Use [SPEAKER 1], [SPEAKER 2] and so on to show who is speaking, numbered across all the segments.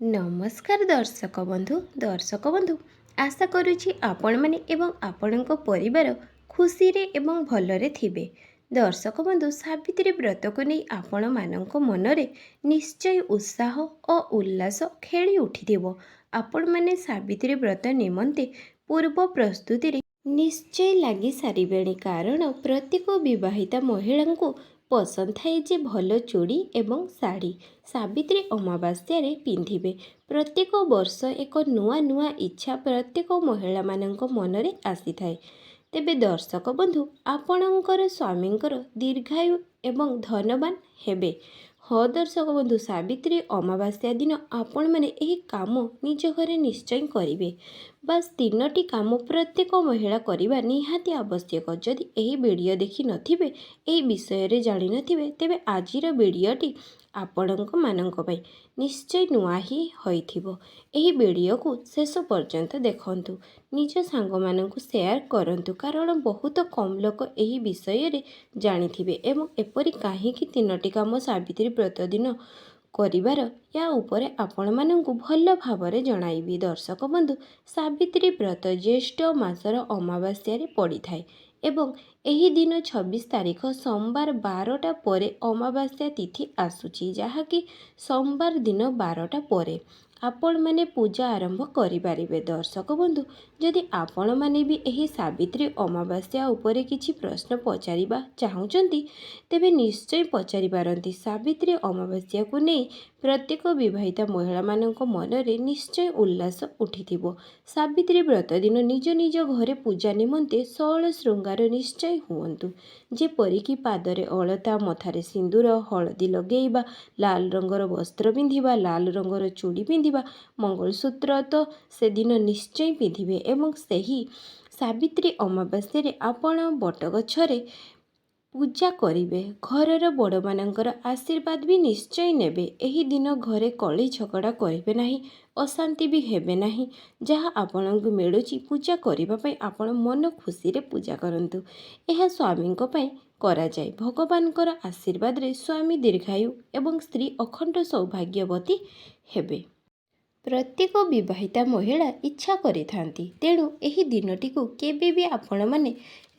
[SPEAKER 1] नमस्कार दर्शक बंधु आशा करुछि आपण माने एवं आपणक परिवार खुशी रे एवं भलरे थिबे। दर्शक बंधु सावित्री व्रत को नहीं आपण मानक मनरे निश्चय उत्साह और उल्लास खेली उठिथिबो। आपण माने सावित्री व्रत निमंते पूर्व प्रस्तुति रे निश्चय लगी सारिबेणी कारण प्रत्येक विवाहिता महिला को पसंद थाए जे भल चूड़ी एवं शाढ़ी सावित्री अमावास्या रे पिंधिबे। प्रत्येक वर्ष एक नुआ नुआ इच्छा प्रत्येक महिला मानक मनरे आसी थाए। तेबे दर्शक बंधु आपणकर स्वामींकर दीर्घायु एवं धनवान हेबे। हाँ दर्शक बंधु सावित्री अमावास्या दिन आपण मैंने यही काम निज घरे निश्चय करेंगे। बस तीनोटी काम प्रत्येक महिला करवा निहाती आवश्यक। जदि यही वीडियो देखि नथिबे यही विषय रे जानि नथिबे तेबे आजिर वीडियोटी आपणक मानक पई निश्चय नुआ ही होइथिबो। एही वीडियो को शेष पर्यंत देखंतु, निज सांग मानकु शेयर करंतु कारण बहुत कम लोक एही विषय रे जानिथिबे एवं एपरि काहेकि तीनोटी काम सावित्री व्रत दिन करिवार या उपरे आपण मानकु भल भावरे जणाइबी। दर्शक बंधु सावित्री व्रत ज्येष्ठ मासर अमावास्या रे पड़ी थाए एवं एही दिन 26 तारीख सोमवार 12टा परे अमावास्या तिथि आसुची, जहाँकि सोमवार दिन 12टा परे आपण माने पूजा आरंभ करिपारिबे। दर्शक बंधु जदि आपण माने भी एही सावित्री अमावास्या उपरे किछि प्रश्न पचारिबा चाहुचंती तेबे निश्चय पचारि पारंती। सावित्री अमावास्या को नहीं प्रत्येक विवाहिता महिला मानक मनरे निश्चय उल्लास उठिथिबो। सावित्री व्रत दिन निज निज घरे पूजा निमंते षोल श्रृंगार निश्चय हुअन्तु, जेपरिकी पादरे अलता, मथारे सिंदूर, हलदी लगेइबा, लाल रंगर वस्त्र पिंधिबा, लाल रंगर चूड़ी पिंधिबा, मंगलसूत्र तो से दिन निश्चय पिंधिबे एवं सही सावित्री अमावास्या रे आपण बटगछरे पूजा करिवे। घरर बड़ मानकर आशीर्वाद भी निश्चय नेबे। एही दिन घरे कली झगड़ा करिवे नाही, अशांति भी हेबे नाही। जहाँ आपनकु मिलुची पूजा करिबा पई आपण मन खुशी रे पूजा करंतु। एहा स्वामींको पई करा जाय। भगवानकर आशीर्वाद रे स्वामी दीर्घायु एवं स्त्री अखंड सौभाग्यवती हेबे। प्रत्येक विवाहिता महिला इच्छा करिथांती, तेणु एही दिनटी को केबे भी आपण माने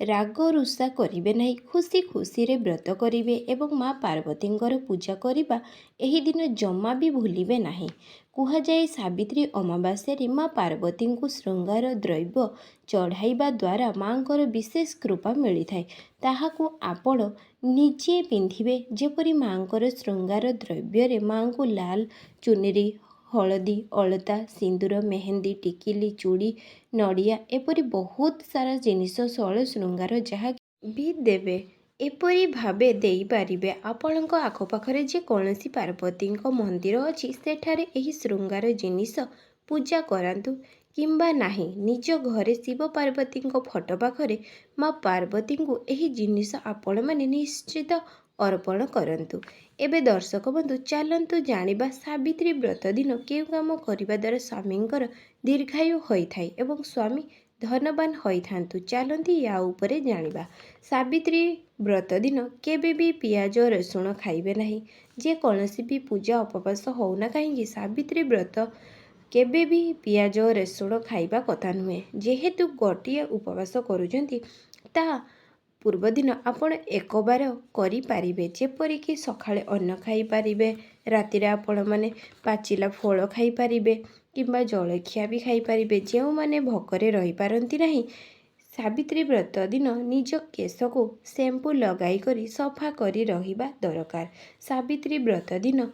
[SPEAKER 1] राग रुषा करिवे नहीं, खुशी खुशी रे व्रत करिवे एवं माँ पार्वतींकर पूजा करिबा एही दिन जमा भी भूलिबे नहीं। कुहा जाए सावित्री अमावास्या रे माँ पार्वती को श्रृंगार द्रव्य चढ़ाइबा द्वारा माँकर विशेष कृपा मिली थाए। ताहाकु आपण निजे पिंधिबे, जेपरि माँकर श्रृंगार द्रव्य रे माँ को लाल चुनरी, हलदी, अलता, सिंदूर, मेहंदी, टिकिली, चूड़ी, नड़िया एपरी बहुत सारा जिनिस षोल श्रृंगार जहाँ भी देवे। एपरी भावे देई पारिबे। आपणक आखपाखरे जे कौनसी पार्वती मंदिर अछि सेठारे एही श्रृंगार जिनिस पूजा करांतु किंबा नाही निज घरे शिव पार्वती फोटो पाखरे माँ पार्वती को एही जिनिस आपण माने निश्चित अर्पण करंतु। एबे दर्शक बंधु चलंतु जानिबा सावित्री व्रत दिन केउ काम करिबा द्वारा स्वामींकर दीर्घायु होई थाए एवं स्वामी धनवान होई थांतु। चलंती या उपरे जानिबा। सावित्री व्रत दिन केबे भी पियाज रसुण खाइबे नहीं। जे कौनसी भी पूजा उपवास होना कहीं सावित्री व्रत केबे भी पियाज रसुण खाइबा कथा नुहे। जेहेतु गोटिए उपवास करुचंती ता पूर्व दिन आपण एक बार करि पारिबे, जेपरिकी सकाळे अन्न खाई पारिबे, राति आपण माने पाचिला फल खाई पारिबे किंबा जलखिया भी खाई पारिबे। जेउ माने भोकरे रही पारंती नहीं सावित्री व्रत दिन निज केश को शैम्पू लगाई करी सफा करी रहिबा दरकार। सावित्री व्रत दिन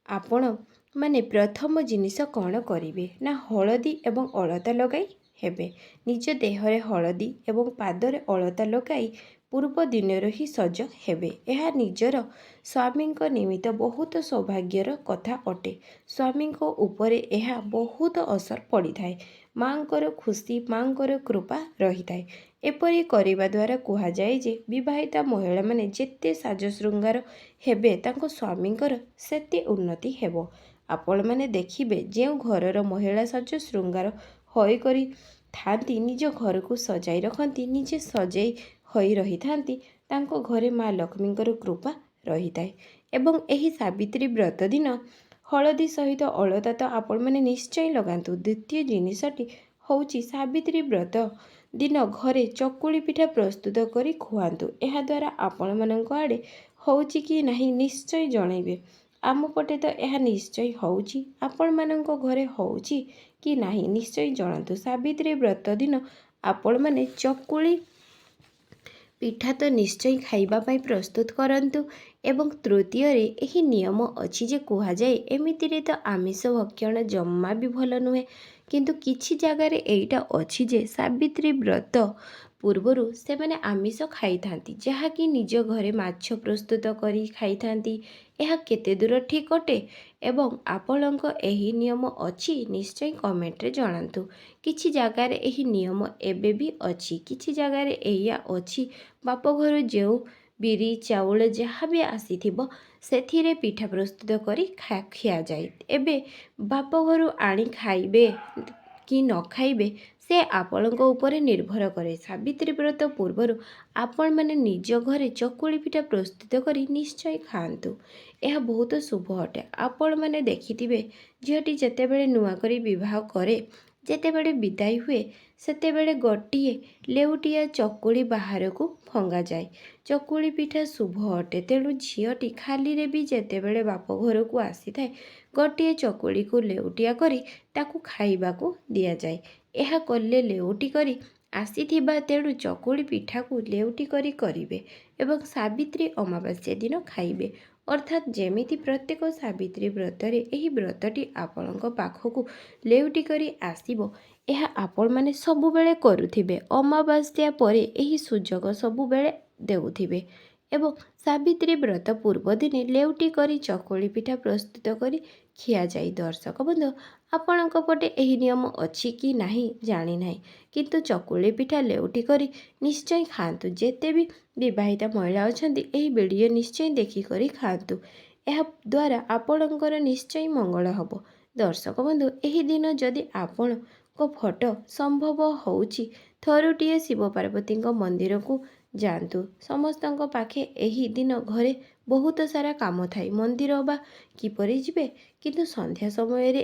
[SPEAKER 1] आपण माने प्रथम जिनिस कौन करिवे ना हलदी एवं अलता लगाई हेबे। निज देहरे हलदी एवं पादरे अलता लगाई पूर्व दिनर ही सज हेबे। यह निजर स्वामी निमित्त बहुत सौभाग्यर कथा अटे। स्वामी उपरे यह बहुत असर पड़ी थाए। माँकर खुशी माँकर कृपा रही थाए। एपरी करिबा द्वारा कुहा जाए जे विवाहिता महिला माने जेते साज श्रृंगार हेबे तांको स्वामींकर सेते उन्नति हेबो। आपण माने देखिबे जेउ घरर महिला साज श्रृंगार होई करी थांती निज घर को सजाई रखती, निजे सजाई होई रही थांती, तांको घरे माँ लक्ष्मींकर कृपा रही थाए। एवं एही सावित्री व्रत दिन ହଳଦୀ ସହିତ ଅଳତା ତ ଆପଣମାନେ ନିଶ୍ଚୟ ଲଗାନ୍ତୁ। ଦ୍ୱିତୀୟ ଜିନିଷଟି ହେଉଛି ସାବିତ୍ରୀ ବ୍ରତ ଦିନ ଘରେ ଚକୁଳି ପିଠା ପ୍ରସ୍ତୁତ କରି ଖୁଆନ୍ତୁ। ଏହାଦ୍ୱାରା ଆପଣମାନଙ୍କ ଆଡ଼େ ହେଉଛି କି ନାହିଁ ନିଶ୍ଚୟ ଜଣାଇବେ। ଆମ ପଟେ ତ ଏହା ନିଶ୍ଚୟ ହେଉଛି। ଆପଣମାନଙ୍କ ଘରେ ହେଉଛି କି ନାହିଁ ନିଶ୍ଚୟ ଜଣାନ୍ତୁ। ସାବିତ୍ରୀ ବ୍ରତ ଦିନ ଆପଣମାନେ ଚକୁଳି ପିଠା ତ ନିଶ୍ଚୟ ଖାଇବା ପାଇଁ ପ୍ରସ୍ତୁତ କରନ୍ତୁ। ଏବଂ ତୃତୀୟରେ ଏହି ନିୟମ ଅଛି ଯେ କୁହାଯାଏ ଏମିତିରେ ତ ଆମିଷ ଭକ୍ଷଣ ଜମା ବି ଭଲ ନୁହେଁ, କିନ୍ତୁ କିଛି ଜାଗାରେ ଏଇଟା ଅଛି ଯେ ସାବିତ୍ରୀ ବ୍ରତ ପୂର୍ବରୁ ସେମାନେ ଆମିଷ ଖାଇଥାନ୍ତି, ଯାହାକି ନିଜ ଘରେ ମାଛ ପ୍ରସ୍ତୁତ କରି ଖାଇଥାନ୍ତି। ଏହା କେତେ ଦୂର ଠିକ୍ ଅଟେ ଏବଂ ଆପଣଙ୍କ ଏହି ନିୟମ ଅଛି ନିଶ୍ଚୟ କମେଣ୍ଟରେ ଜଣାନ୍ତୁ। କିଛି ଜାଗାରେ ଏହି ନିୟମ ଏବେ ବି ଅଛି, କିଛି ଜାଗାରେ ଏଇଆ ଅଛି ବାପଘରୁ ଯେଉଁ ବିରି ଚାଉଳ ଯାହା ବି ଆସିଥିବ ସେଥିରେ ପିଠା ପ୍ରସ୍ତୁତ କରି ଖିଆଯାଏ। ଏବେ ବାପଘରୁ ଆଣି ଖାଇବେ କି ନ ଖାଇବେ ସେ ଆପଣଙ୍କ ଉପରେ ନିର୍ଭର କରେ। ସାବିତ୍ରୀ ବ୍ରତ ପୂର୍ବରୁ ଆପଣମାନେ ନିଜ ଘରେ ଚକୁଳି ପିଠା ପ୍ରସ୍ତୁତ କରି ନିଶ୍ଚୟ ଖାଆନ୍ତୁ। ଏହା ବହୁତ ଶୁଭ ଅଟେ। ଆପଣମାନେ ଦେଖିଥିବେ ଝିଅଟି ଯେତେବେଳେ ନୂଆ କରି ବିବାହ କରେ, ଯେତେବେଳେ ବିଦାୟ ହୁଏ ସେତେବେଳେ ଗୋଟିଏ ଲେଉଟିଆ ଚକୁଳି ବାହାରକୁ ଫଙ୍ଗାଯାଏ। ଚକୁଳି ପିଠା ଶୁଭ ଅଟେ, ତେଣୁ ଝିଅଟି ଖାଲିରେ ବି ଯେତେବେଳେ ବାପ ଘରକୁ ଆସିଥାଏ ଗୋଟିଏ ଚକୁଳିକୁ ଲେଉଟିଆ କରି ତାକୁ ଖାଇବାକୁ ଦିଆଯାଏ। ଏହା କଲେ ଲେଉଟି କରି ଆସିଥିବା, ତେଣୁ ଚକୁଳି ପିଠାକୁ ଲେଉଟି କରି କରିବେ ଏବଂ ସାବିତ୍ରୀ ଅମାବାସ୍ୟା ଦିନ ଖାଇବେ। ଅର୍ଥାତ୍ ଯେମିତି ପ୍ରତ୍ୟେକ ସାବିତ୍ରୀ ବ୍ରତରେ ଏହି ବ୍ରତଟି ଆପଣଙ୍କ ପାଖକୁ ଲେଉଟି କରି ଆସିବ, ଏହା ଆପଣମାନେ ସବୁବେଳେ କରୁଥିବେ। ଅମାବାସ୍ୟା ପରେ ଏହି ସୁଯୋଗ ସବୁବେଳେ ଦେଉଥିବେ ଏବଂ ସାବିତ୍ରୀ ବ୍ରତ ପୂର୍ବ ଦିନେ ଲେଉଟି କରି ଚକୁଳି ପିଠା ପ୍ରସ୍ତୁତ କରି ଖିଆଯାଏ। ଦର୍ଶକ ବନ୍ଧୁ, ଆପଣଙ୍କ ପଟେ ଏହି ନିୟମ ଅଛି କି ନାହିଁ ଜାଣିନାହିଁ, କିନ୍ତୁ ଚକୁଳି ପିଠା ଲେଉଟି କରି ନିଶ୍ଚୟ ଖାଆନ୍ତୁ। ଯେତେ ବି ବିବାହିତା ମହିଳା ଅଛନ୍ତି ଏହି ଭିଡ଼ିଓ ନିଶ୍ଚୟ ଦେଖିକରି ଖାଆନ୍ତୁ। ଏହା ଦ୍ୱାରା ଆପଣଙ୍କର ନିଶ୍ଚୟ ମଙ୍ଗଳ ହେବ। ଦର୍ଶକ ବନ୍ଧୁ, ଏହି ଦିନ ଯଦି ଆପଣଙ୍କ ଫଟୋ ସମ୍ଭବ ହେଉଛି ଥରୁଟିଏ ଶିବ ପାର୍ବତୀଙ୍କ ମନ୍ଦିରକୁ ଯାଆନ୍ତୁ। ସମସ୍ତଙ୍କ ପାଖେ ଏହି ଦିନ ଘରେ ବହୁତ ସାରା କାମ ଥାଏ, ମନ୍ଦିର ବା କିପରି ଯିବେ, କିନ୍ତୁ ସନ୍ଧ୍ୟା ସମୟରେ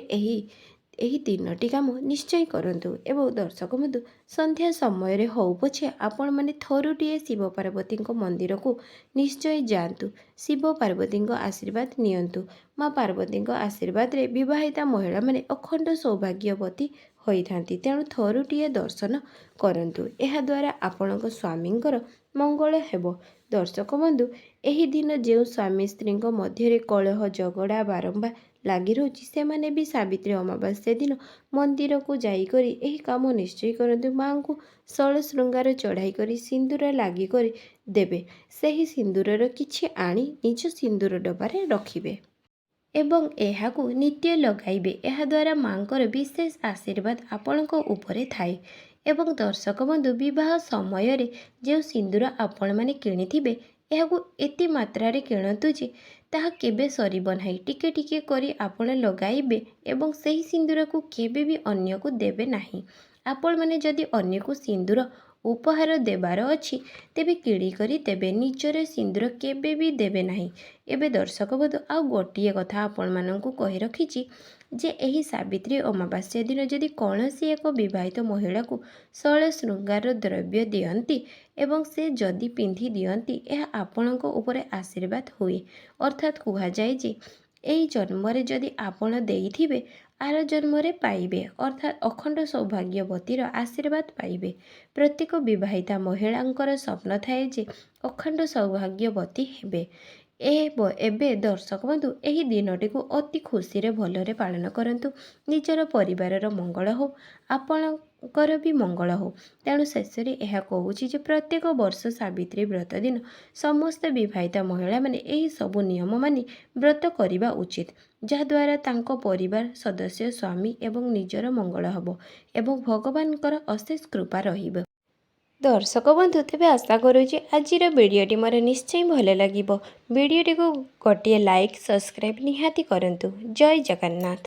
[SPEAKER 1] ଏହି ତିନୋଟି କାମ ନିଶ୍ଚୟ କରନ୍ତୁ। ଏବଂ ଦର୍ଶକ ବନ୍ଧୁ, ସନ୍ଧ୍ୟା ସମୟରେ ହେଉ ପଛେ ଆପଣମାନେ ଥରୁଟିଏ ଶିବ ପାର୍ବତୀଙ୍କ ମନ୍ଦିରକୁ ନିଶ୍ଚୟ ଯାଆନ୍ତୁ। ଶିବ ପାର୍ବତୀଙ୍କ ଆଶୀର୍ବାଦ ନିଅନ୍ତୁ। ମା ପାର୍ବତୀଙ୍କ ଆଶୀର୍ବାଦରେ ବିବାହିତା ମହିଳାମାନେ ଅଖଣ୍ଡ ସୌଭାଗ୍ୟବତୀ ହୋଇଥାନ୍ତି, ତେଣୁ ଥରୁଟିଏ ଦର୍ଶନ କରନ୍ତୁ। ଏହାଦ୍ୱାରା ଆପଣଙ୍କ ସ୍ୱାମୀଙ୍କର ମଙ୍ଗଳ ହେବ। ଦର୍ଶକ ବନ୍ଧୁ, ଏହି ଦିନ ଯେଉଁ ସ୍ୱାମୀ ସ୍ତ୍ରୀଙ୍କ ମଧ୍ୟରେ କଳହ ଝଗଡ଼ା ବାରମ୍ବାର ଲାଗି ରହୁଛି ସେମାନେ ବି ସାବିତ୍ରୀ ଅମାବାସ୍ୟା ଦିନ ମନ୍ଦିରକୁ ଯାଇକରି ଏହି କାମ ନିଶ୍ଚୟ କରନ୍ତୁ। ମାଙ୍କୁ ଷୋଳ ଶୃଙ୍ଗାର ଚଢ଼ାଇ କରି ସିନ୍ଦୁର ଲାଗି କରି ଦେବେ। ସେହି ସିନ୍ଦୁରର କିଛି ଆଣି ନିଜ ସିନ୍ଦୁର ଡବାରେ ରଖିବେ ଏବଂ ଏହାକୁ ନିତ୍ୟ ଲଗାଇବେ। ଏହାଦ୍ୱାରା ମାଙ୍କର ବିଶେଷ ଆଶୀର୍ବାଦ ଆପଣଙ୍କ ଉପରେ ଥାଏ। ଏବଂ ଦର୍ଶକ ବନ୍ଧୁ, ବିବାହ ସମୟରେ ଯେଉଁ ସିନ୍ଦୁର ଆପଣମାନେ କିଣିଥିବେ ଏହାକୁ ଏତେ ମାତ୍ରାରେ କିଣନ୍ତୁ ଯେ ତାହା କେବେ ସରିବ ନାହିଁ। ଟିକେ ଟିକେ କରି ଆପଣ ଲଗାଇବେ ଏବଂ ସେହି ସିନ୍ଦୁରକୁ କେବେ ବି ଅନ୍ୟକୁ ଦେବେ ନାହିଁ। ଆପଣମାନେ ଯଦି ଅନ୍ୟକୁ ସିନ୍ଦୁର ଉପହାର ଦେବାର ଅଛି ତେବେ କିଣିକରି ଦେବେ, ନିଜର ସିନ୍ଦୁର କେବେ ବି ଦେବେ ନାହିଁ। ଏବେ ଦର୍ଶକ ବନ୍ଧୁ, ଆଉ ଗୋଟିଏ କଥା ଆପଣମାନଙ୍କୁ କହି ରଖିଛି ଯେ ଏହି ସାବିତ୍ରୀ ଅମାବାସ୍ୟା ଦିନ ଯଦି କୌଣସି ଏକ ବିବାହିତ ମହିଳାକୁ ଷୋଳ ଶୃଙ୍ଗାର ଦ୍ରବ୍ୟ ଦିଅନ୍ତି ଏବଂ ସେ ଯଦି ପିନ୍ଧି ଦିଅନ୍ତି, ଏହା ଆପଣଙ୍କ ଉପରେ ଆଶୀର୍ବାଦ ହୁଏ। ଅର୍ଥାତ୍ କୁହାଯାଏ ଯେ ଏହି ଜନ୍ମରେ ଯଦି ଆପଣ ଦେଇଥିବେ ଆର ଜନ୍ମରେ ପାଇବେ, ଅର୍ଥାତ୍ ଅଖଣ୍ଡ ସୌଭାଗ୍ୟବତୀର ଆଶୀର୍ବାଦ ପାଇବେ। ପ୍ରତ୍ୟେକ ବିବାହିତା ମହିଳାଙ୍କର ସ୍ୱପ୍ନ ଥାଏ ଯେ ଅଖଣ୍ଡ ସୌଭାଗ୍ୟବତୀ ହେବେ। ଏବେ ଦର୍ଶକ ବନ୍ଧୁ, ଏହି ଦିନଟିକୁ ଅତି ଖୁସିରେ ଭଲରେ ପାଳନ କରନ୍ତୁ। ନିଜର ପରିବାରର ମଙ୍ଗଳ ହେଉ, ଆପଣଙ୍କର ବି ମଙ୍ଗଳ ହେଉ। ତେଣୁ ଶେଷରେ ଏହା କହୁଛି ଯେ ପ୍ରତ୍ୟେକ ବର୍ଷ ସାବିତ୍ରୀ ବ୍ରତ ଦିନ ସମସ୍ତ ବିବାହିତା ମହିଳାମାନେ ଏହି ସବୁ ନିୟମ ମାନି ବ୍ରତ କରିବା ଉଚିତ, ଯାହାଦ୍ୱାରା ତାଙ୍କ ପରିବାର ସଦସ୍ୟ, ସ୍ୱାମୀ ଏବଂ ନିଜର ମଙ୍ଗଳ ହେବ ଏବଂ ଭଗବାନଙ୍କର ଅଶେଷ କୃପା ରହିବ। ଦର୍ଶକ ବନ୍ଧୁ, ତେବେ ଆଶା କରୁଛି ଆଜିର ଭିଡ଼ିଓଟି ମୋର ନିଶ୍ଚୟ ଭଲ ଲାଗିବ। ଭିଡ଼ିଓଟିକୁ ଗୋଟିଏ ଲାଇକ୍, ସବସ୍କ୍ରାଇବ୍ ନିହାତି କରନ୍ତୁ। ଜୟ ଜଗନ୍ନାଥ।